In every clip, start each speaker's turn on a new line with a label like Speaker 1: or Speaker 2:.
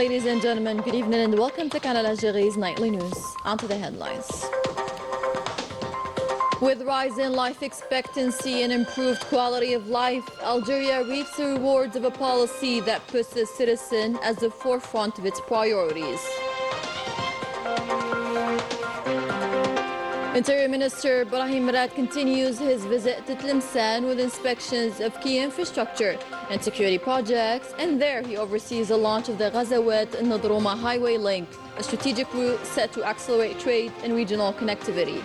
Speaker 1: Ladies and gentlemen, good evening and welcome to Canal Algérie's nightly news. On to the headlines. With rise in life expectancy and improved quality of life, Algeria reaps the rewards of a policy that puts the citizen at the forefront of its priorities. Interior Minister Brahim Murad continues his visit to Tlemcen with inspections of key infrastructure and security projects, and there he oversees the launch of the Ghazawat-Nadroma highway link, a strategic route set to accelerate trade and regional connectivity.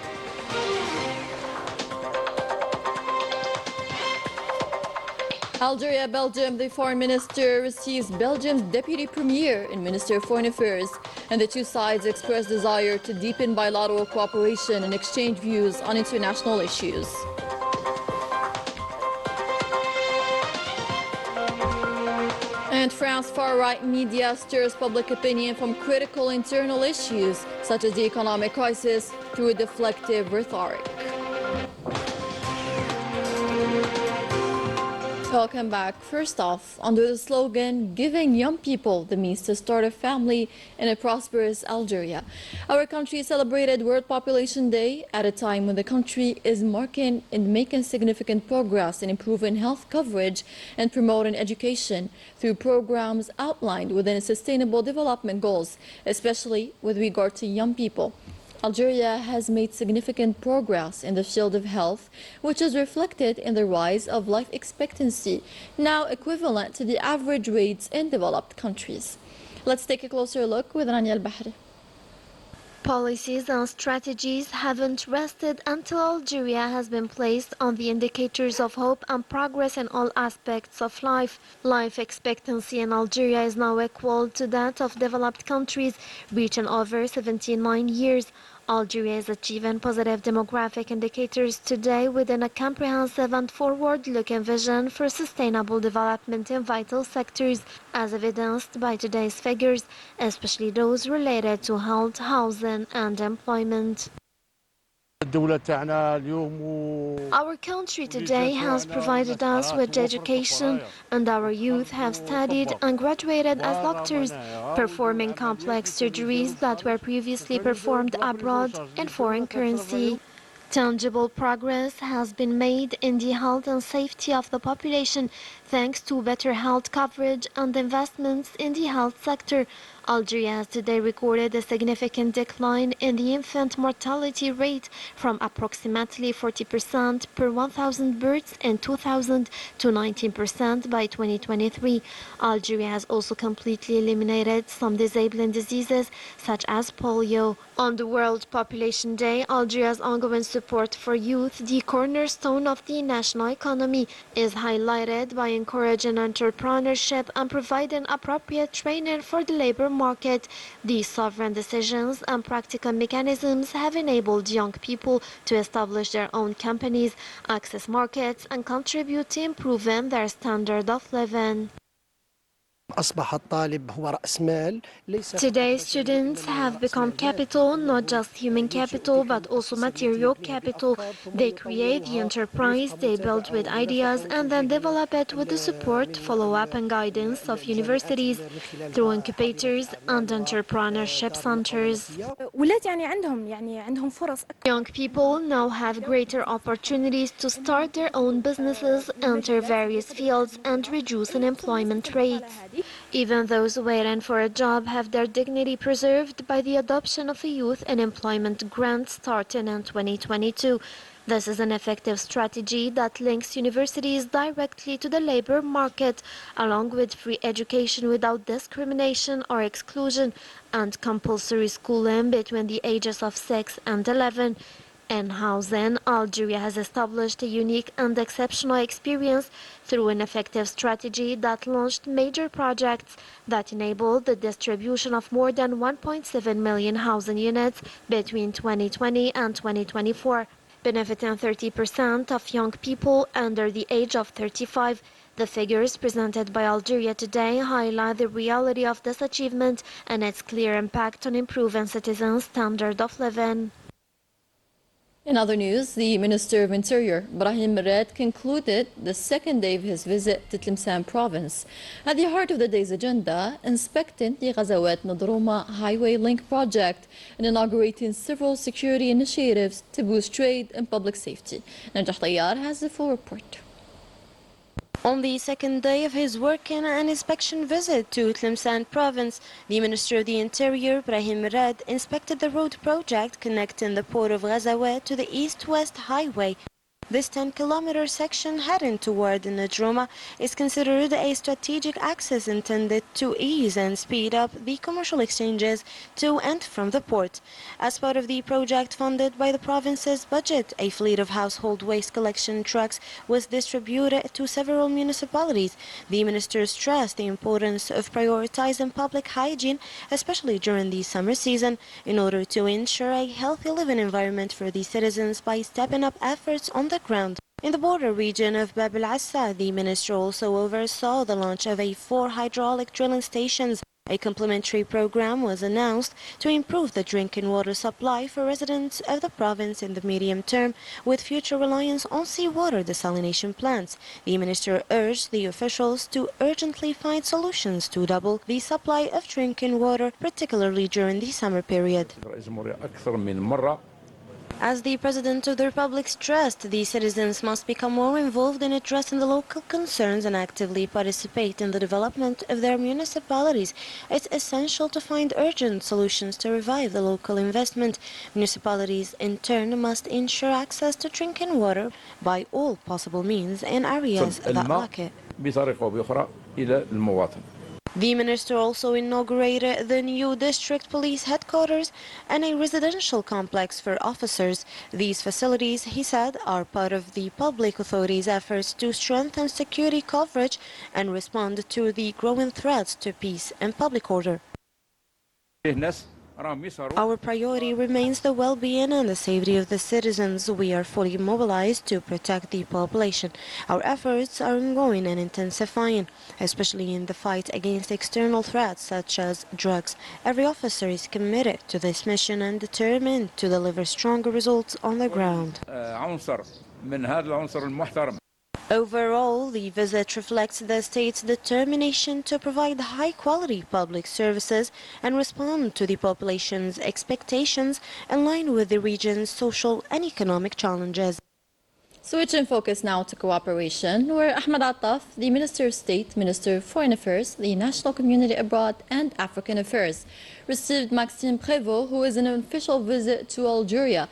Speaker 1: Algeria, Belgium, the foreign minister receives Belgium's deputy premier and minister of foreign affairs, and the two sides express desire to deepen bilateral cooperation and exchange views on international issues. And France far-right media stirs public opinion from critical internal issues, such as the economic crisis, through a deflective rhetoric. Welcome back. First off, under the slogan, giving young people the means to start a family in a prosperous Algeria, our country celebrated World Population Day at a time when the country is marking and making significant progress in improving health coverage and promoting education through programs outlined within Sustainable Development Goals, especially with regard to young people. Algeria has made significant progress in the field of health, which is reflected in the rise of life expectancy, now equivalent to the average rates in developed countries. Let's take a closer look with Rania Al-Bahri.
Speaker 2: Policies and strategies haven't rested until Algeria has been placed on the indicators of hope and progress in all aspects of life. Life expectancy in Algeria is now equal to that of developed countries, reaching over 79 years. Algeria is achieving positive demographic indicators today within a comprehensive and forward-looking vision for sustainable development in vital sectors, as evidenced by today's figures, especially those related to health, housing and employment. Our country today has provided us with education, and our youth have studied and graduated as doctors, performing complex surgeries that were previously performed abroad in foreign currency. Tangible progress has been made in the health and safety of the population thanks to better health coverage and investments in the health sector. Algeria has today recorded a significant decline in the infant mortality rate from approximately 40% per 1,000 births in 2000 to 19% by 2023. Algeria has also completely eliminated some disabling diseases such as polio. On the World Population Day, Algeria's ongoing support for youth, the cornerstone of the national economy, is highlighted by encouraging entrepreneurship and providing appropriate training for the labor market. These sovereign decisions and practical mechanisms have enabled young people to establish their own companies, access markets, and contribute to improving their standard of living. Today, students have become capital, not just human capital, but also material capital. They create the enterprise, they build with ideas, and then develop it with the support, follow-up, and guidance of universities through incubators and entrepreneurship centers. Young people now have greater opportunities to start their own businesses, enter various fields, and reduce unemployment rates. Even those waiting for a job have their dignity preserved by the adoption of a youth unemployment grant starting in 2022. This is an effective strategy that links universities directly to the labor market, along with free education without discrimination or exclusion, and compulsory schooling between the ages of 6 and 11. In housing, Algeria has established a unique and exceptional experience through an effective strategy that launched major projects that enabled the distribution of more than 1.7 million housing units between 2020 and 2024, benefiting 30% of young people under the age of 35. The figures presented by Algeria today highlight the reality of this achievement and its clear impact on improving citizens' standard of living.
Speaker 1: In other news, the Minister of Interior, Brahim Red, concluded the second day of his visit to Tlemcen province. At the heart of the day's agenda, inspecting the Ghazawat Nadroma Highway Link project and inaugurating several security initiatives to boost trade and public safety. Najah Tayyar has the full report.
Speaker 2: On the second day of his working and inspection visit to Tlemcen province, the Minister of the Interior, Brahim Red, inspected the road project connecting the port of Ghazawat to the east-west highway. This 10-kilometer section heading toward the Nadroma is considered a strategic axis intended to ease and speed up the commercial exchanges to and from the port. As part of the project funded by the province's budget, a fleet of household waste collection trucks was distributed to several municipalities. The minister stressed the importance of prioritizing public hygiene, especially during the summer season, in order to ensure a healthy living environment for the citizens by stepping up efforts on the ground. In the border region of Bab el-Assa, the minister also oversaw the launch of 4 hydraulic drilling stations. A complementary program was announced to improve the drinking water supply for residents of the province in the medium term, with future reliance on seawater desalination plants. The minister urged the officials to urgently find solutions to double the supply of drinking water, particularly during the summer period. As the President of the Republic stressed, the citizens must become more involved in addressing the local concerns and actively participate in the development of their municipalities. It's essential to find urgent solutions to revive the local investment. Municipalities, in turn, must ensure access to drinking water by all possible means in areas that lack it. The minister also inaugurated the new district police headquarters and a residential complex for officers. These facilities, he said, are part of the public authorities' efforts to strengthen security coverage and respond to the growing threats to peace and public order. Our priority remains the well-being and the safety of the citizens. We are fully mobilized to protect the population. Our efforts are ongoing and intensifying, especially in the fight against external threats such as drugs. Every officer is committed to this mission and determined to deliver stronger results on the ground. Overall, the visit reflects the state's determination to provide high-quality public services and respond to the population's expectations in line with the region's social and economic challenges.
Speaker 1: Switching focus now to cooperation, where Ahmed Attaf, the Minister of State, Minister of Foreign Affairs, the National Community Abroad and African Affairs, received Maxime Prévost, who is on an official visit to Algeria.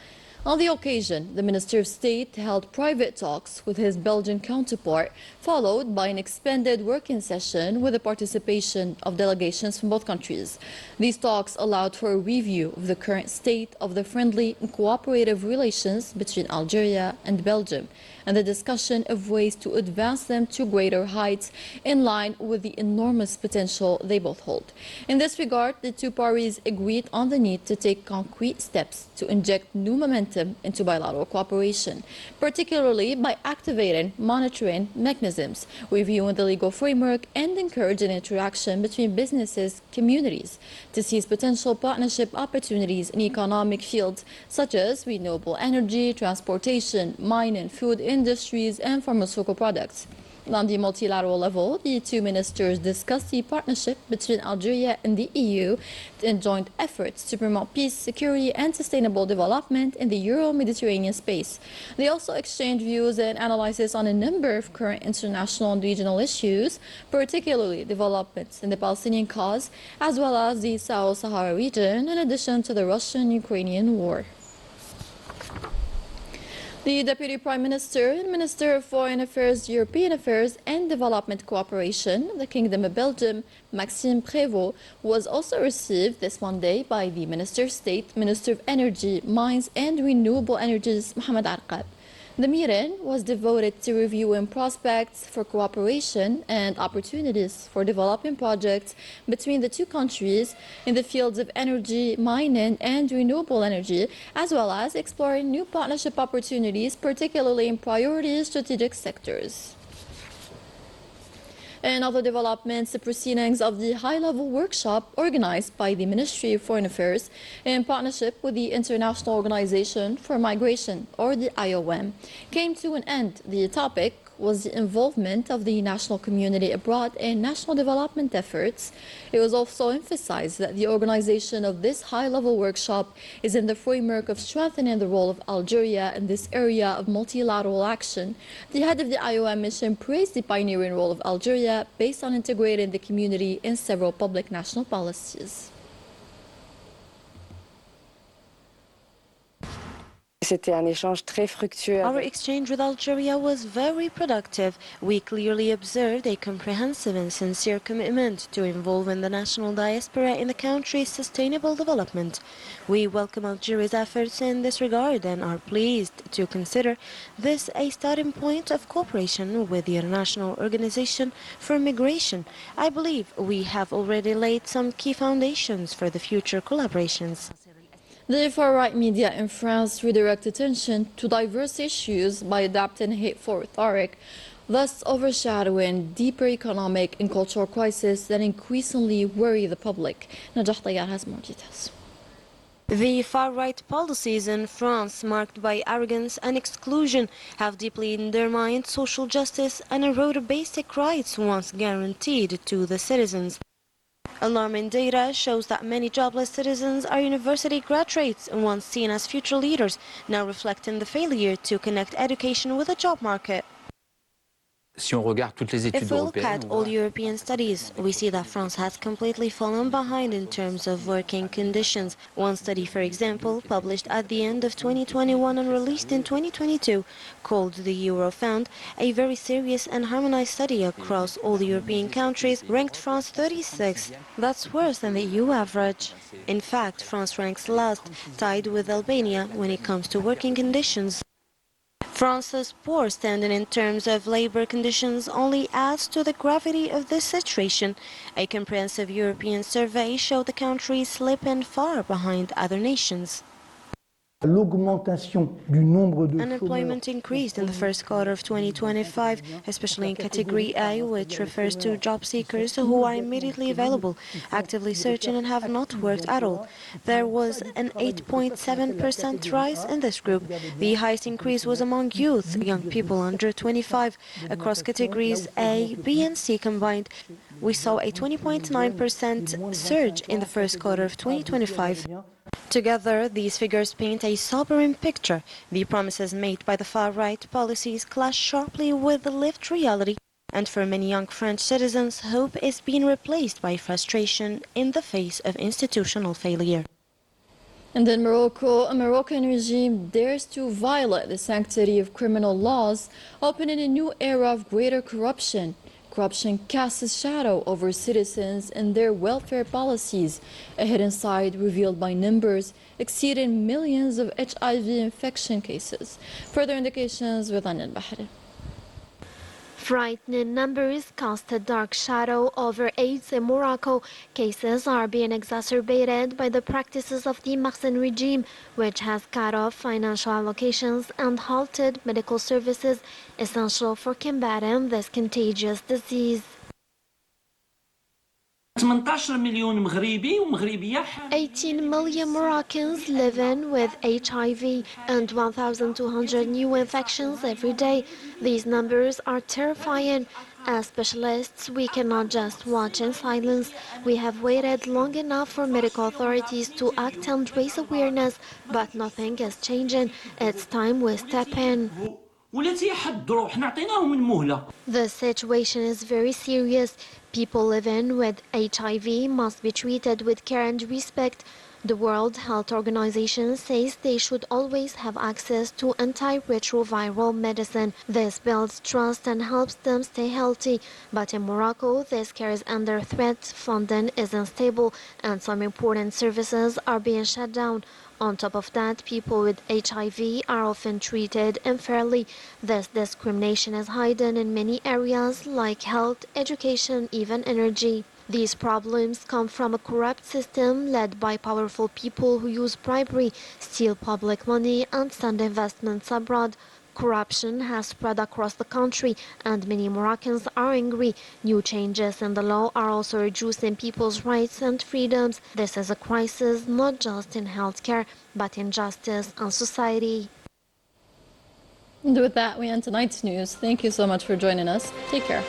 Speaker 1: On the occasion, the Minister of State held private talks with his Belgian counterpart, followed by an expanded working session with the participation of delegations from both countries. These talks allowed for a review of the current state of the friendly and cooperative relations between Algeria and Belgium, and the discussion of ways to advance them to greater heights in line with the enormous potential they both hold. In this regard, the two parties agreed on the need to take concrete steps to inject new momentum into bilateral cooperation, particularly by activating monitoring mechanisms, reviewing the legal framework, and encouraging interaction between businesses, communities to seize potential partnership opportunities in economic fields such as renewable energy, transportation, mining, food industries, and pharmaceutical products. On the multilateral level, the two ministers discussed the partnership between Algeria and the EU in joint efforts to promote peace, security, and sustainable development in the Euro-Mediterranean space. They also exchanged views and analyses on a number of current international and regional issues, particularly developments in the Palestinian cause, as well as the South Sahara region, in addition to the Russian-Ukrainian war. The Deputy Prime Minister and Minister of Foreign Affairs, European Affairs and Development Cooperation, the Kingdom of Belgium, Maxime Prévost, was also received this Monday by the Minister of State, Minister of Energy, Mines and Renewable Energies, Mohamed Arqab. The meeting was devoted to reviewing prospects for cooperation and opportunities for developing projects between the two countries in the fields of energy, mining, and renewable energy, as well as exploring new partnership opportunities, particularly in priority strategic sectors. In other developments, the proceedings of the high-level workshop organized by the Ministry of Foreign Affairs in partnership with the International Organization for Migration, or the IOM, came to an end. The topic was the involvement of the national community abroad in national development efforts. It was also emphasized that the organization of this high-level workshop is in the framework of strengthening the role of Algeria in this area of multilateral action. The head of the IOM mission praised the pioneering role of Algeria based on integrating the community in several public national policies.
Speaker 3: Our exchange with Algeria was very productive. We clearly observed a comprehensive and sincere commitment to involving the national diaspora in the country's sustainable development. We welcome Algeria's efforts in this regard and are pleased to consider this a starting point of cooperation with the International Organization for Migration. I believe we have already laid some key foundations for the future collaborations.
Speaker 1: The far-right media in France redirect attention to diverse issues by adapting hateful rhetoric, thus overshadowing deeper economic and cultural crises that increasingly worry the public. Najah Tayyar has more details.
Speaker 3: The far-right policies in France, marked by arrogance and exclusion, have deeply undermined social justice and eroded basic rights once guaranteed to the citizens. Alarming data shows that many jobless citizens are university graduates, once seen as future leaders, now reflecting the failure to connect education with the job market. If we look at all European studies, we see that France has completely fallen behind in terms of working conditions. One study, for example, published at the end of 2021 and released in 2022, called the Eurofound, a very serious and harmonized study across all the European countries, ranked France 36th. That's worse than the EU average. In fact, France ranks last, tied with Albania when it comes to working conditions. France's poor standing in terms of labor conditions only adds to the gravity of this situation. A comprehensive European survey showed the country slipping far behind other nations. Unemployment increased in the first quarter of 2025, especially in Category A, which refers to job seekers who are immediately available, actively searching and have not worked at all. There was an 8.7% rise in this group. The highest increase was among youth, young people under 25. Across categories A, B and C combined, we saw a 20.9% surge in the first quarter of 2025. Together, these figures paint a sobering picture. The promises made by the far-right policies clash sharply with the lived reality, and for many young French citizens, hope is being replaced by frustration in the face of institutional failure.
Speaker 1: And in Morocco, a Moroccan regime dares to violate the sanctity of criminal laws, opening a new era of greater corruption. Corruption casts a shadow over citizens and their welfare policies, a hidden side revealed by numbers exceeding millions of HIV infection cases. Further indications with Anil Bahri.
Speaker 2: Frightening numbers cast a dark shadow over AIDS in Morocco. Cases are being exacerbated by the practices of the Mahsen regime, which has cut off financial allocations and halted medical services essential for combating this contagious disease. 18 million Moroccans living with HIV and 1,200 new infections every day. These numbers are terrifying. As specialists, we cannot just watch in silence. We have waited long enough for medical authorities to act and raise awareness, but nothing is changing. It's time we step in. The situation is very serious. People living with HIV must be treated with care and respect. The World Health Organization says they should always have access to antiretroviral medicine. This builds trust and helps them stay healthy. But in Morocco, this care is under threat, funding is unstable, and some important services are being shut down. On top of that, people with HIV are often treated unfairly. This discrimination is hidden in many areas like health, education, even energy. These problems come from a corrupt system led by powerful people who use bribery, steal public money, and send investments abroad. Corruption has spread across the country, and many Moroccans are angry. New changes in the law are also reducing people's rights and freedoms. This is a crisis not just in healthcare, but in justice and society.
Speaker 1: And with that, we end tonight's news. Thank you so much for joining us. Take care.